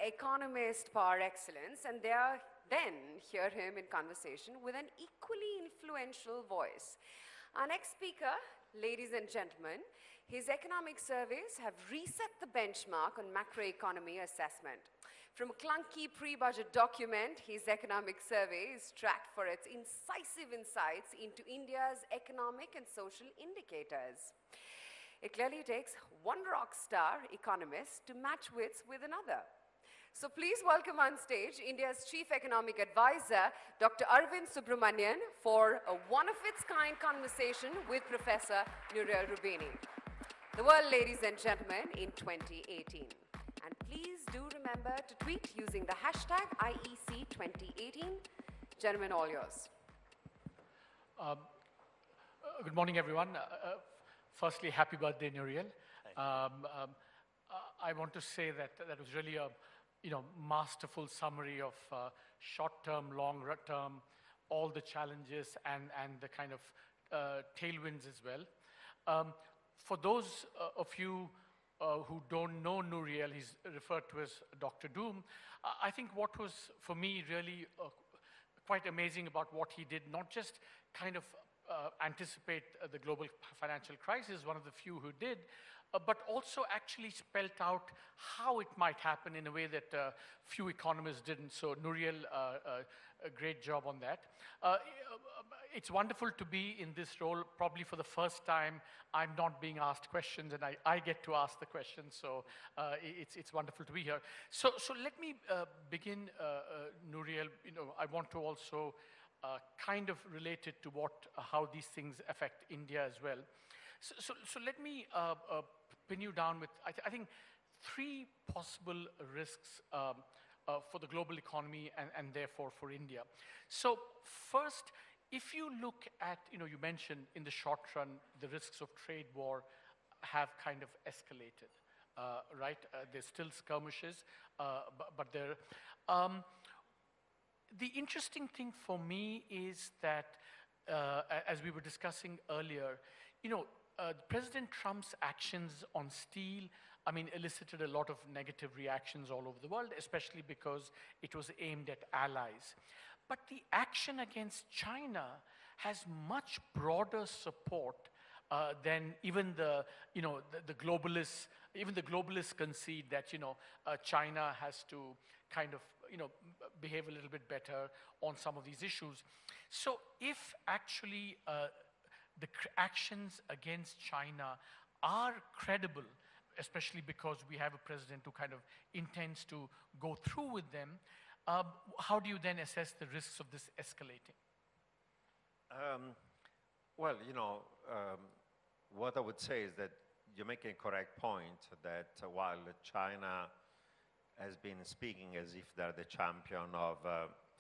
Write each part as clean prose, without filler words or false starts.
economist par excellence, and then hear him in conversation with an equally influential voice. Our next speaker, ladies and gentlemen, his economic surveys have reset the benchmark on macroeconomy assessment. From a clunky pre-budget document, his economic survey is tracked for its incisive insights into India's economic and social indicators. It clearly takes one rock star economist to match wits with another. So please welcome on stage India's Chief Economic Advisor, Dr. Arvind Subramanian, for a one-of-its-kind conversation with Professor Nouriel Roubini. The world, ladies and gentlemen, in 2018. And please do remember to tweet using the hashtag IEC 2018. Gentlemen, all yours. Good morning, everyone. Firstly, happy birthday, Nouriel. I want to say that that was really a masterful summary of short-term, long-term, all the challenges and the kind of tailwinds as well. For those of you who don't know Nouriel, he's referred to as Dr. Doom. I think what was, for me, really quite amazing about what he did, not just kind of anticipate the global financial crisis, one of the few who did, but also actually spelt out how it might happen in a way that few economists didn't. So Nouriel, a great job on that. It's wonderful to be in this role. Probably for the first time, I'm not being asked questions, and I get to ask the questions. So it's wonderful to be here. So let me begin, Nouriel. I want to also kind of related to how these things affect India as well. So let me pin you down with, I think, three possible risks for the global economy and therefore for India. So first, if you look at, you mentioned in the short run, the risks of trade war have kind of escalated, right? There's still skirmishes, but they're... The interesting thing for me is that, as we were discussing earlier, President Trump's actions on steel, elicited a lot of negative reactions all over the world, especially because it was aimed at allies. But the action against China has much broader support than even the globalists. Even the globalists concede that China has to kind of behave a little bit better on some of these issues. So if actually the actions against China are credible, especially because we have a president who kind of intends to go through with them, how do you then assess the risks of this escalating? Well, what I would say is that you're making a correct point that while China has been speaking as if they're the champion of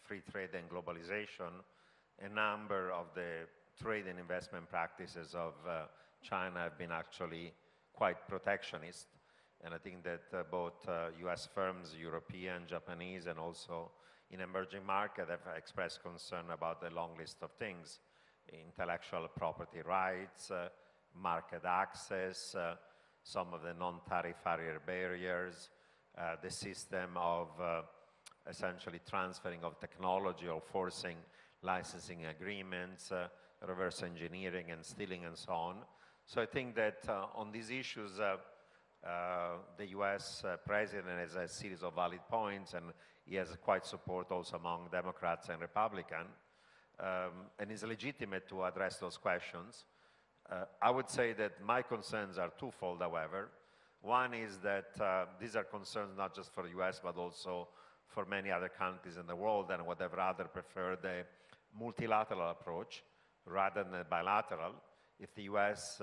free trade and globalization, a number of the trade and investment practices of China have been actually quite protectionist. And I think that both US firms, European, Japanese, and also in emerging markets have expressed concern about the long list of things: intellectual property rights, market access, some of the non-tariff barriers, the system of essentially transferring of technology or forcing licensing agreements, reverse engineering and stealing and so on. So I think that on these issues, the US president has a series of valid points, and he has quite support also among Democrats and Republicans, and it's legitimate to address those questions. I would say that my concerns are twofold, however. One is that these are concerns not just for the US, but also for many other countries in the world, and would have rather preferred a multilateral approach rather than a bilateral. If the US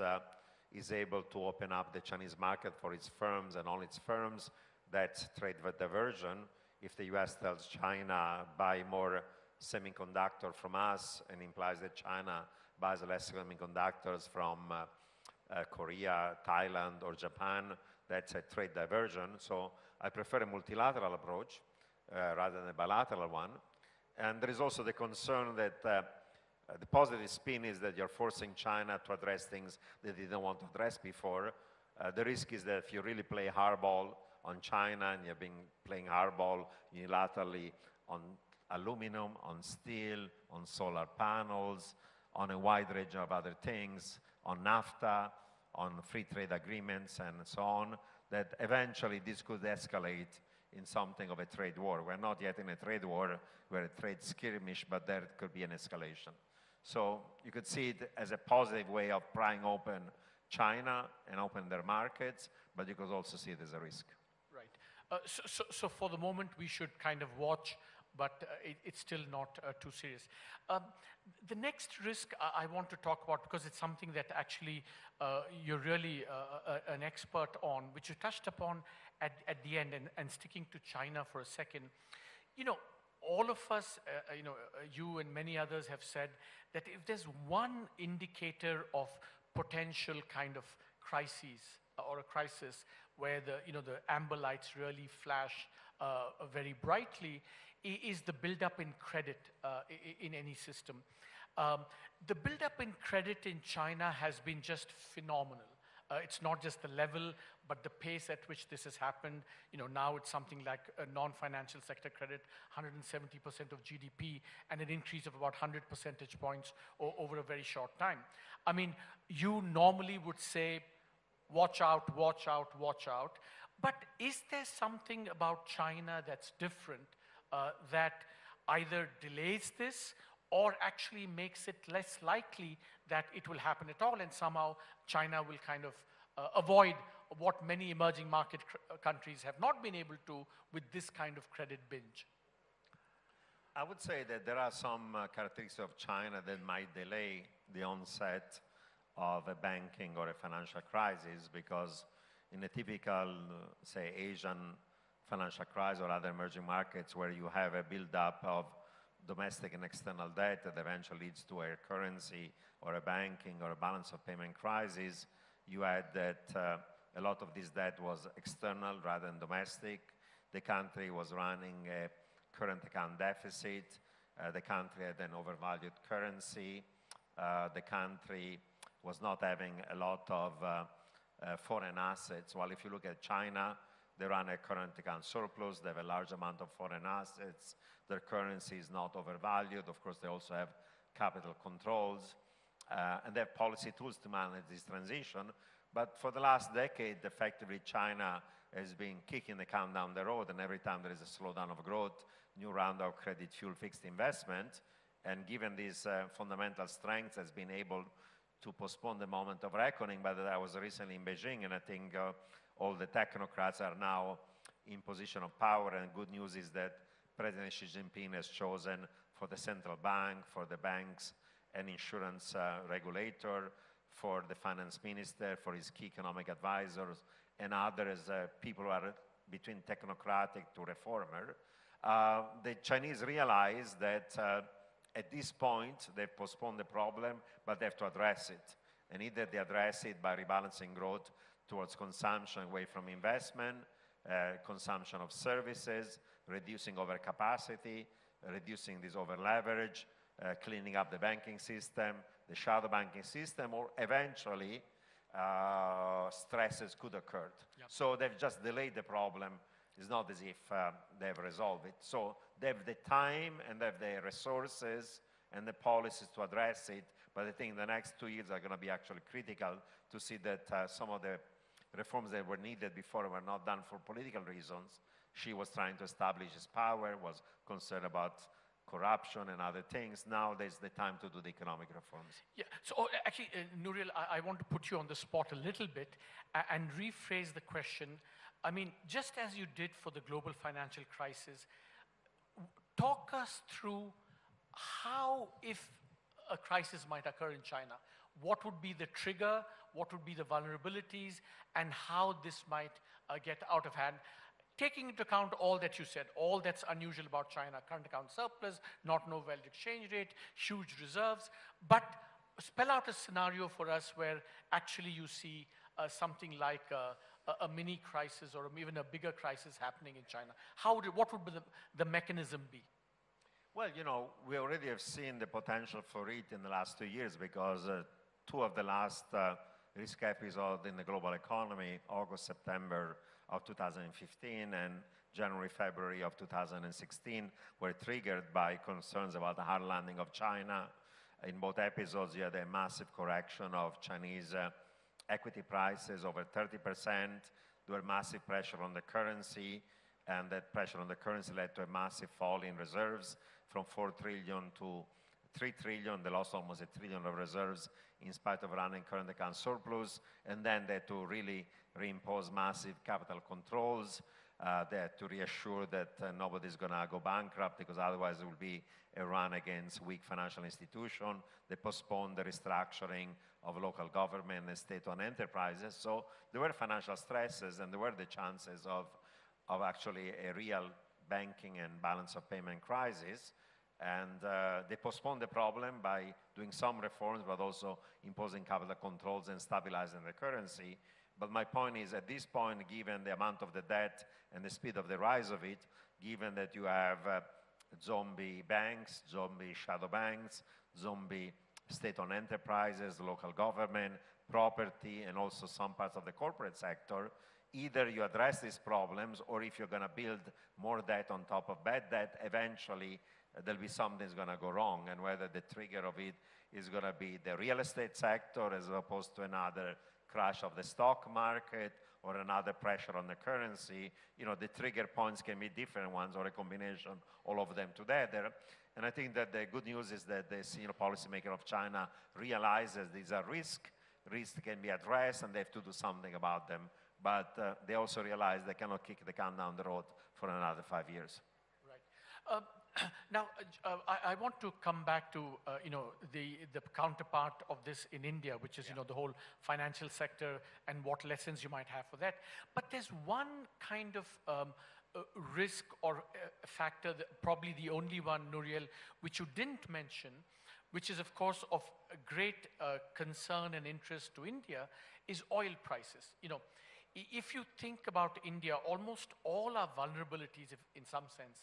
is able to open up the Chinese market for its firms and all its firms, that's trade diversion. If the US tells China, buy more semiconductor from us, and implies that China buys less semiconductors from Korea, Thailand, or Japan, that's a trade diversion. So I prefer a multilateral approach rather than a bilateral one. And there is also the concern that the positive spin is that you're forcing China to address things that they didn't want to address before. The risk is that if you really play hardball on China, and you've been playing hardball unilaterally on aluminum, on steel, on solar panels, on a wide range of other things, on NAFTA, on free trade agreements, and so on, that eventually this could escalate in something of a trade war. We're not yet in a trade war, we're a trade skirmish, but there could be an escalation. So you could see it as a positive way of prying open China and open their markets, but you could also see it as a risk. Right. So for the moment, we should kind of watch, but it's still not too serious. The next risk I want to talk about, because it's something that actually you're really an expert on, which you touched upon at the end, and sticking to China for a second. You know, all of us, you and many others have said that if there's one indicator of potential kind of crises or a crisis where the amber lights really flash very brightly, is the buildup in credit in any system. The buildup in credit in China has been just phenomenal. It's not just the level, but the pace at which this has happened. Now it's something like a non-financial sector credit, 170% of GDP, and an increase of about 100 percentage points over a very short time. I mean, you normally would say, watch out, watch out, watch out. But is there something about China that's different that either delays this or actually makes it less likely that it will happen at all, and somehow China will kind of avoid what many emerging market countries have not been able to with this kind of credit binge? I would say that there are some characteristics of China that might delay the onset of a banking or a financial crisis, because in a typical, say, Asian financial crisis or other emerging markets where you have a build-up of domestic and external debt that eventually leads to a currency or a banking or a balance of payment crisis, you had that a lot of this debt was external rather than domestic. The country was running a current account deficit. The country had an overvalued currency. The country was not having a lot of foreign assets. While if you look at China, they run a current account surplus. They have a large amount of foreign assets. Their currency is not overvalued. Of course, they also have capital controls. And they have policy tools to manage this transition. But for the last decade, effectively, China has been kicking the can down the road. And every time there is a slowdown of growth, new round of credit fuel fixed investment. And given these fundamental strengths, has been able to postpone the moment of reckoning. But I was recently in Beijing, and I think all the technocrats are now in position of power. And good news is that President Xi Jinping has chosen for the central bank, for the banks, an insurance regulator, for the finance minister, for his key economic advisors, and others, people who are between technocratic to reformer. The Chinese realize that at this point, they've postponed the problem, but they have to address it. And either they address it by rebalancing growth towards consumption away from investment, consumption of services, reducing overcapacity, reducing this over-leverage, cleaning up the banking system, the shadow banking system, or eventually stresses could occur. Yep. So they've just delayed the problem. It's not as if they've resolved it. So they have the time and they have the resources and the policies to address it. But I think the next 2 years are going to be actually critical to see that some of the reforms that were needed before were not done for political reasons. She was trying to establish his power, was concerned about corruption and other things. Now there's the time to do the economic reforms. Yeah, so actually, Nouriel, I want to put you on the spot a little bit and rephrase the question. I mean, just as you did for the global financial crisis, talk us through how, if a crisis might occur in China, what would be the trigger, what would be the vulnerabilities, and how this might get out of hand, taking into account all that you said, all that's unusual about China, current account surplus, not no value exchange rate, huge reserves, but spell out a scenario for us where actually you see something like a mini crisis or even a bigger crisis happening in China. What would the mechanism be? Well, you know, we already have seen the potential for it in the last 2 years, because 2 of the last risk episodes in the global economy, August, September of 2015 and January, February of 2016 were triggered by concerns about the hard landing of China. In both episodes, you had a massive correction of Chinese equity prices, over 30%. There were massive pressure on the currency, and that pressure on the currency led to a massive fall in reserves from 4 trillion to 3 trillion. They lost almost $1 trillion of reserves in spite of running current account surplus. And then they had to really reimpose massive capital controls. They had to reassure that nobody's going to go bankrupt, because otherwise there will be a run against weak financial institutions. They postponed the restructuring of local government and state-owned enterprises. So there were financial stresses, and there were the chances of actually a real banking and balance of payment crisis. And they postponed the problem by doing some reforms, but also imposing capital controls and stabilizing the currency. But my point is, at this point, given the amount of the debt and the speed of the rise of it, given that you have zombie banks, zombie shadow banks, zombie state-owned enterprises, local government, property, and also some parts of the corporate sector, either you address these problems, or if you're going to build more debt on top of bad debt, eventually there'll be something that's going to go wrong. And whether the trigger of it is going to be the real estate sector as opposed to another crash of the stock market or another pressure on the currency, you know, the trigger points can be different ones or a combination, all of them together. And I think that the good news is that the senior policymaker of China realizes these are risks. Risks can be addressed, and they have to do something about them. But they also realize they cannot kick the can down the road for another 5 years. Right. Now, I want to come back to you know, the counterpart of this in India, which is you know, the whole financial sector and what lessons you might have for that. But there's one kind of risk or factor, that probably the only one, Nouriel, which you didn't mention, which is of course of great concern and interest to India, is oil prices. You know, if you think about India, almost all our vulnerabilities, in some sense,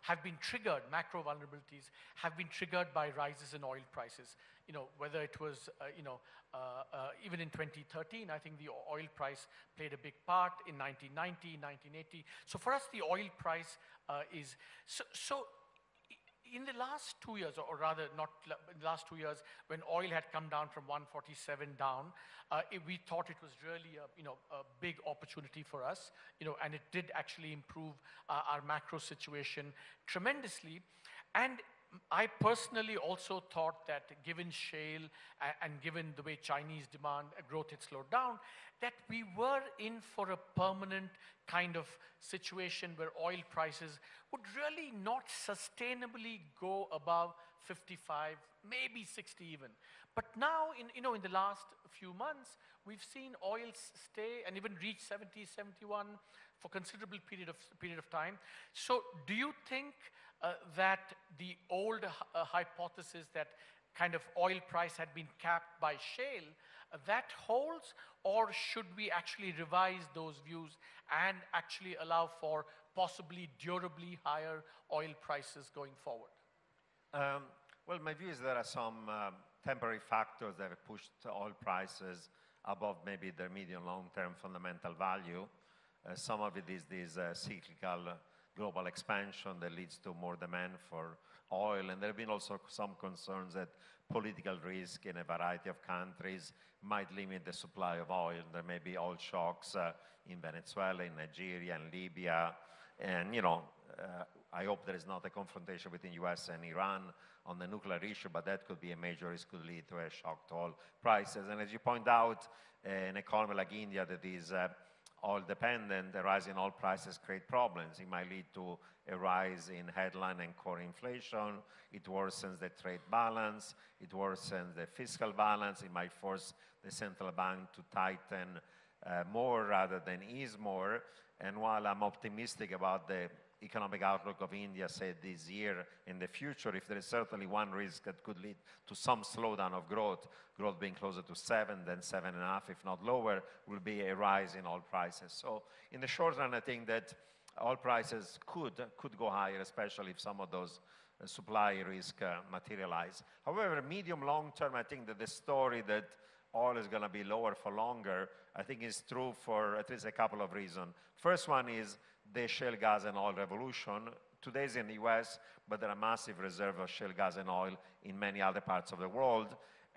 have been triggered, macro vulnerabilities have been triggered by rises in oil prices. You know, whether it was, you know, even in 2013, I think the oil price played a big part, in 1990, 1980. So for us, the oil price is, so in the last 2 years, or rather not in the last 2 years, when oil had come down from 147 down, we thought it was really a, you know, a big opportunity for us, you know, and it did actually improve our macro situation tremendously. And I personally also thought that given shale and given the way Chinese demand growth had slowed down, that we were in for a permanent kind of situation where oil prices would really not sustainably go above 55, maybe 60 even. But now, in the last few months, we've seen oil stay and even reach 70, 71 for considerable period of time. So do you think that the old hypothesis that kind of oil price had been capped by shale, that holds, or should we actually revise those views and actually allow for possibly durably higher oil prices going forward? Well, my view is there are some temporary factors that have pushed oil prices above maybe their medium long-term fundamental value. Some of it is this cyclical global expansion that leads to more demand for oil, and there have been also some concerns that political risk in a variety of countries might limit the supply of oil. There may be oil shocks in Venezuela, in Nigeria, and Libya, and I hope there is not a confrontation between US and Iran on the nuclear issue, but that could be a major risk, could lead to a shock to oil prices. And as you point out, an economy like India that is oil dependent, the rise in oil prices create problems. It might lead to a rise in headline and core inflation. It worsens the trade balance. It worsens the fiscal balance. It might force the central bank to tighten more rather than ease more. And while I'm optimistic about the economic outlook of India, say this year, in the future, if there is certainly one risk that could lead to some slowdown of growth being closer to 7 than 7.5, if not lower, will be a rise in oil prices. So in the short run, I think that oil prices could go higher, especially if some of those supply risk materialize. However, medium long term, I think that the story that oil is going to be lower for longer, I think is true for at least a couple of reasons. First one is the shale gas and oil revolution. Today's in the US, but there are massive reserves of shale gas and oil in many other parts of the world.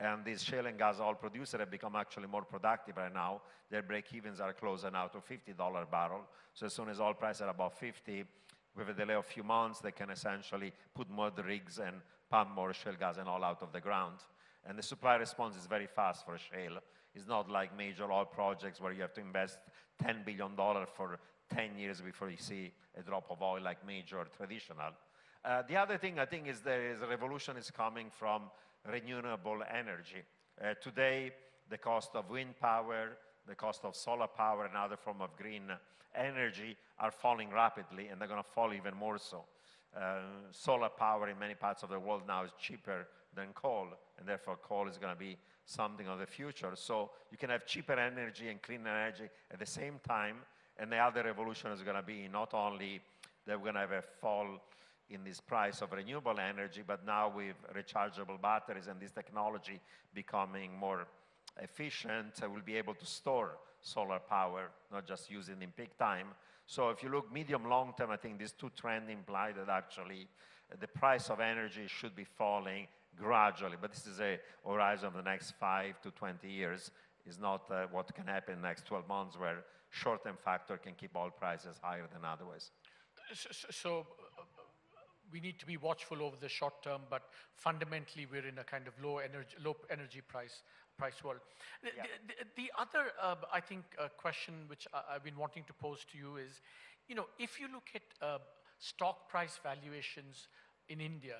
And these shale and gas oil producers have become actually more productive right now. Their break-evens are closer now to $50 a barrel. So as soon as oil prices are above 50, with a delay of a few months, they can essentially put more rigs and pump more shale gas and oil out of the ground. And the supply response is very fast for shale. It's not like major oil projects where you have to invest $10 billion for 10 years before you see a drop of oil like major traditional. The other thing I think is there is a revolution is coming from renewable energy. Today, the cost of wind power, the cost of solar power, and other form of green energy are falling rapidly, and they're going to fall even more so. Solar power in many parts of the world now is cheaper than coal, and therefore coal is going to be something of the future. So you can have cheaper energy and cleaner energy at the same time, and the other revolution is going to be not only that we're going to have a fall in this price of renewable energy, but now with rechargeable batteries and this technology becoming more efficient, we'll be able to store solar power, not just use it in peak time. So if you look medium long term, I think these two trends imply that actually the price of energy should be falling gradually, but this is a horizon of the next 5 to 20 years. Is not what can happen in the next 12 months where short-term factor can keep oil prices higher than otherwise. So we need to be watchful over the short term, but fundamentally we're in a kind of low energy price world. Yeah. The other, I think, question which I've been wanting to pose to you is, if you look at stock price valuations in India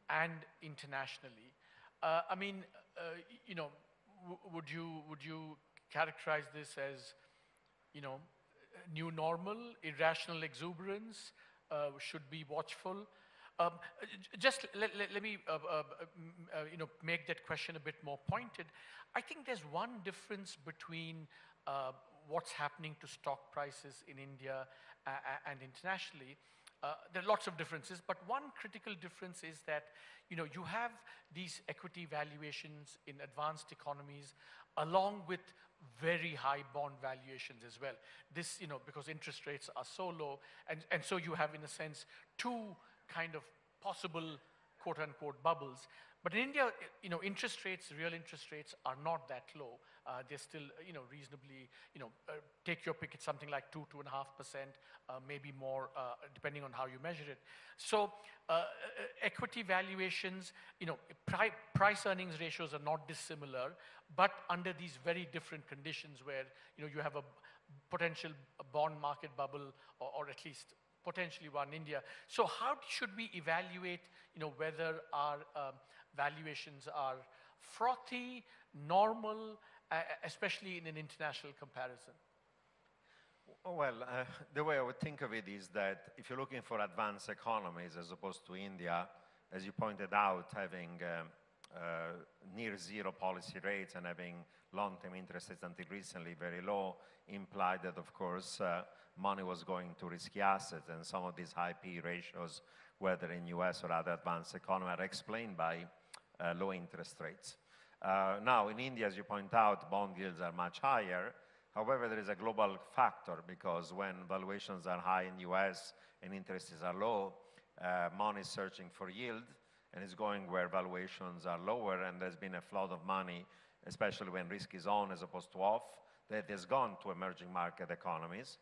and internationally, I mean, would you characterize this as, new normal, irrational exuberance, should be watchful? Just let me make that question a bit more pointed. I think there's one difference between what's happening to stock prices in India and internationally. There are lots of differences, but one critical difference is that you have these equity valuations in advanced economies along with very high bond valuations as well. This, because interest rates are so low, and so you have, in a sense, two kind of possible quote-unquote bubbles. But in India, interest rates, real interest rates are not that low. They're still, reasonably, take your pick, it's something like 2.5%, maybe more, depending on how you measure it. So equity valuations, price earnings ratios are not dissimilar, but under these very different conditions where, you have a potential bond market bubble, or at least potentially one in India. So how should we evaluate, whether our valuations are frothy, normal, especially in an international comparison? Well, the way I would think of it is that if you're looking for advanced economies as opposed to India, as you pointed out, having near zero policy rates and having long-term interest rates until recently very low implied that, of course, money was going to risky assets, and some of these high P ratios, whether in US or other advanced economies, are explained by low interest rates. Now, in India, as you point out, bond yields are much higher. However, there is a global factor, because when valuations are high in US and interests are low, money is searching for yield and is going where valuations are lower, and there's been a flood of money, especially when risk is on as opposed to off, that has gone to emerging market economies,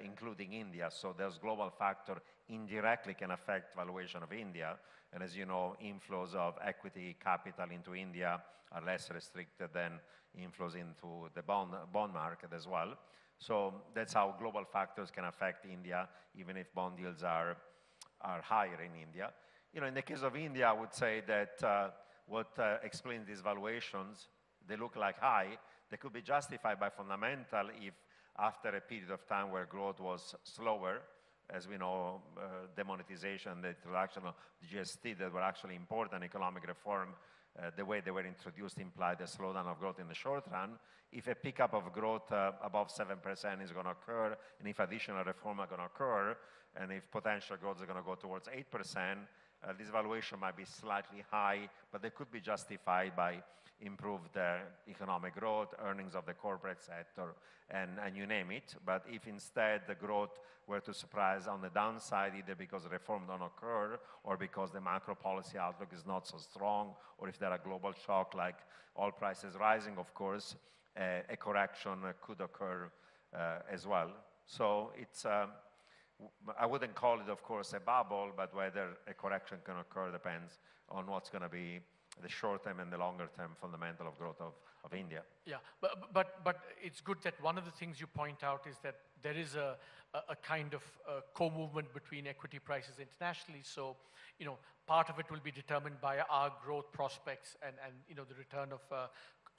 including India. So there's global factor indirectly can affect valuation of India. And as you know, inflows of equity capital into India are less restricted than inflows into the bond market as well. So that's how global factors can affect India, even if bond yields are higher in India. In the case of India, I would say that what explains these valuations, they look like high. They could be justified by fundamental if after a period of time where growth was slower, as we know, demonetization, the introduction of the GST that were actually important economic reform, the way they were introduced implied a slowdown of growth in the short run. If a pickup of growth above 7% is going to occur, and if additional reform are going to occur, and if potential growth is going to go towards 8%, this valuation might be slightly high, but they could be justified by improved economic growth, earnings of the corporate sector, and you name it. But if instead the growth were to surprise on the downside, either because reform don't occur or because the macro policy outlook is not so strong, or if there are global shock like oil prices rising, of course, a correction could occur as well. So it's, I wouldn't call it, of course, a bubble, but whether a correction can occur depends on what's going to be the short-term and the longer-term fundamental of growth of India. Yeah, but it's good that one of the things you point out is that there is a kind of co-movement between equity prices internationally. So, you know, part of it will be determined by our growth prospects and you know, the return of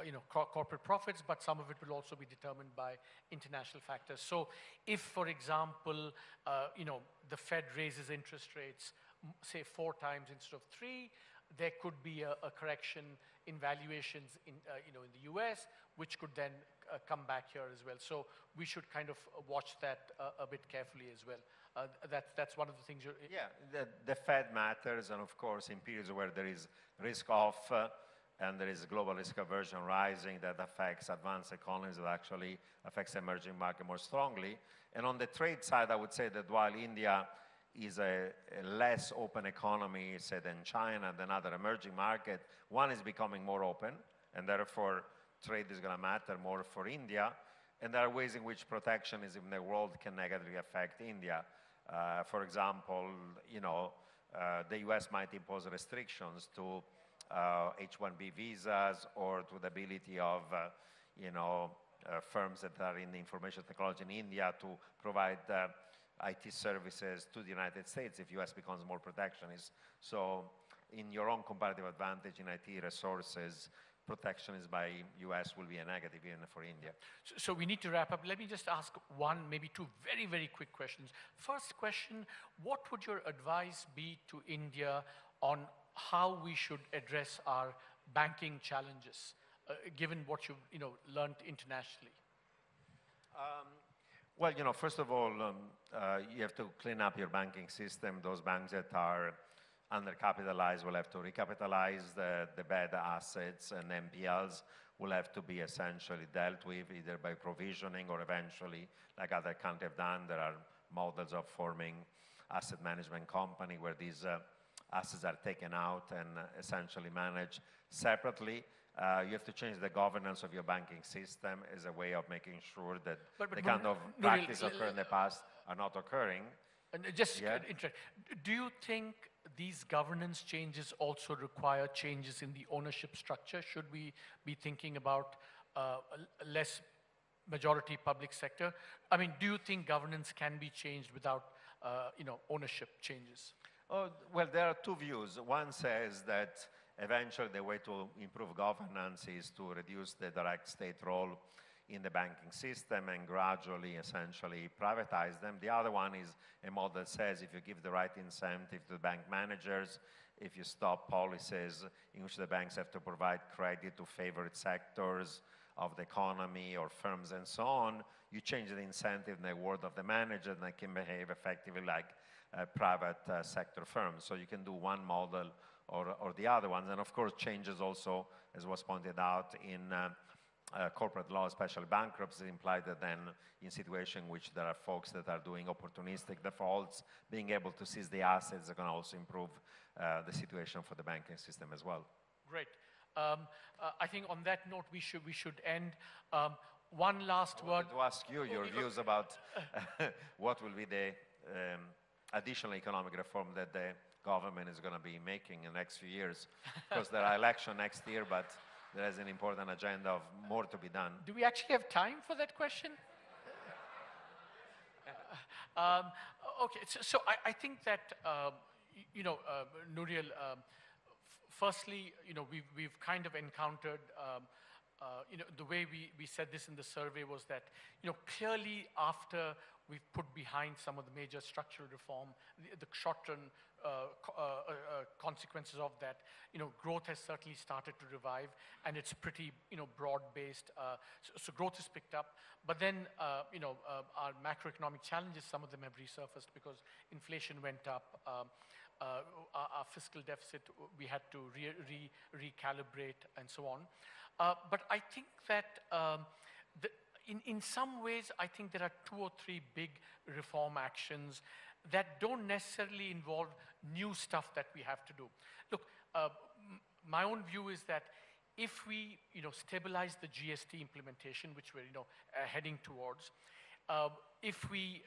you know, corporate profits, but some of it will also be determined by international factors. So if, for example, you know, the Fed raises interest rates, say 4 times instead of 3, there could be a correction in valuations in, you know, in the US, which could then come back here as well. So we should kind of watch that a bit carefully as well. That's one of the things you're... Yeah, the Fed matters, and of course in periods where there is risk off and there is global risk aversion rising that affects advanced economies, that actually affects emerging market more strongly. And on the trade side, I would say that while India is a less open economy, say, than China, than other emerging markets, one is becoming more open, and therefore trade is going to matter more for India. And there are ways in which protectionism in the world can negatively affect India. For example, you know, the US might impose restrictions to H-1B visas or to the ability of, you know, firms that are in the information technology in India to provide IT services to the United States if US becomes more protectionist. So in your own comparative advantage in IT resources, protectionism by US will be a negative even for India. So we need to wrap up. Let me just ask one, maybe 2 very, very quick questions. First question, what would your advice be to India on how we should address our banking challenges, given what you've, you know, learned internationally? Well, you know, first of all, you have to clean up your banking system. Those banks that are undercapitalized will have to recapitalize. The bad assets and NPLs will have to be essentially dealt with either by provisioning or eventually, like other countries have done, there are models of forming asset management company where these assets are taken out and essentially managed separately. You have to change the governance of your banking system as a way of making sure that the kind of practices occurred in the past are not occurring. And just do you think these governance changes also require changes in the ownership structure? Should we be thinking about less majority public sector? I mean, do you think governance can be changed without you know, ownership changes? Oh, well, there are 2 views. One says that eventually the way to improve governance is to reduce the direct state role in the banking system and gradually, essentially, privatize them. The other one is a model that says if you give the right incentive to the bank managers, if you stop policies in which the banks have to provide credit to favorite sectors of the economy or firms and so on, you change the incentive in the world of the manager and they can behave effectively like private sector firms. So you can do one model or the other ones. And of course, changes also, as was pointed out in corporate law, especially bankruptcy, imply that then in situations in which there are folks that are doing opportunistic defaults, being able to seize the assets are going to also improve the situation for the banking system as well. Great. I think on that note, we should end. One last word. I wanted to ask you your views about what will be the additional economic reform that the government is going to be making in the next few years, because there are elections next year, but there is an important agenda of more to be done. Do we actually have time for that question? Okay, so I think that, you know, Nouriel, firstly, you know, we've kind of encountered, you know, the way we said this in the survey was that, you know, clearly after we've put behind some of the major structural reform, the short-term consequences of that. Growth has certainly started to revive, and it's pretty, broad-based. So growth has picked up. But then, our macroeconomic challenges, some of them have resurfaced because inflation went up. Our fiscal deficit, we had to recalibrate and so on. But I think that in some ways, I think there are 2 or 3 big reform actions that don't necessarily involve new stuff that we have to do. Look, my own view is that if we, stabilize the GST implementation, which we're, heading towards, if we,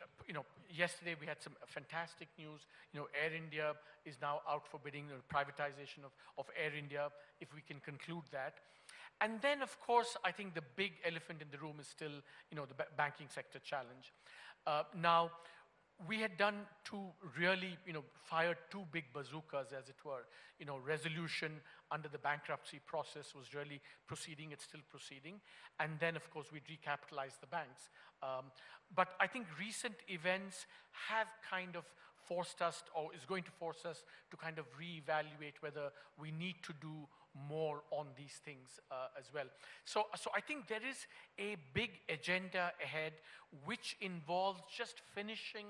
yesterday we had some fantastic news. Air India is now out for bidding, the privatization of Air India, if we can conclude that. And then, of course, I think the big elephant in the room is still, the banking sector challenge. Now, we had done fired 2 big bazookas, as it were. Resolution under the bankruptcy process was really proceeding. It's still proceeding. And then, of course, we recapitalized the banks. But I think recent events have kind of forced us, or is going to force us to kind of reevaluate whether we need to do more on these things as well. So I think there is a big agenda ahead, which involves just finishing,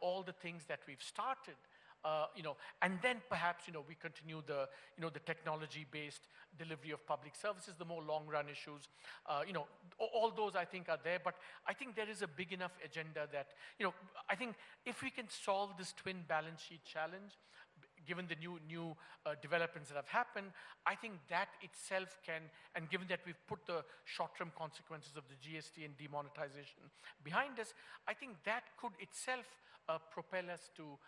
all the things that we've started. And then perhaps, we continue the, the technology-based delivery of public services, the more long-run issues. All those I think are there, but I think there is a big enough agenda that, I think if we can solve this twin balance sheet challenge, given the new developments that have happened, I think that itself can, and given that we've put the short-term consequences of the GST and demonetization behind us, I think that could itself propel us to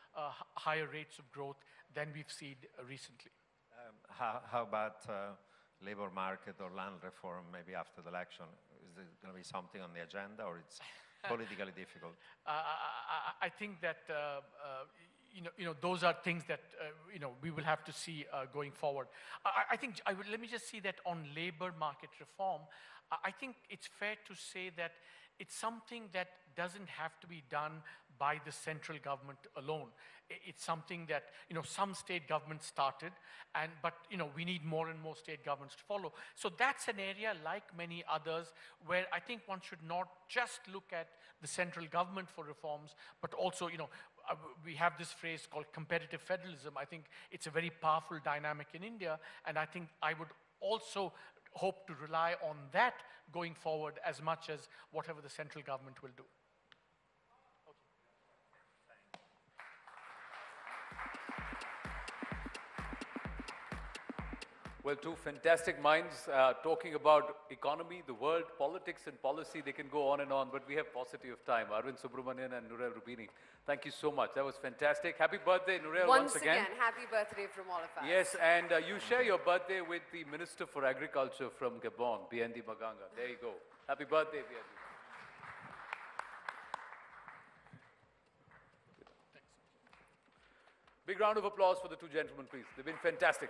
higher rates of growth than we've seen recently. How about labor market or land reform maybe after the election? Is there going to be something on the agenda, or it's politically difficult? I think that those are things that we will have to see going forward. I think let me just see that on labor market reform. I think it's fair to say that it's something that doesn't have to be done by the central government alone. It's something that some state governments started, but we need more and more state governments to follow. So that's an area, like many others, where I think one should not just look at the central government for reforms, but also we have this phrase called competitive federalism. I think it's a very powerful dynamic in India, and I think I would also hope to rely on that going forward as much as whatever the central government will do. Well, 2 fantastic minds talking about economy, the world, politics and policy. They can go on and on, but we have paucity of time. Arvind Subramanian and Nouriel Roubini, thank you so much. That was fantastic. Happy birthday, Nouriel, once again. Happy birthday from all of us. Yes, and you share your birthday with the Minister for Agriculture from Gabon, Biendi Maganga. There you go. Happy birthday, Biendi. Big round of applause for the 2 gentlemen, please. They've been fantastic.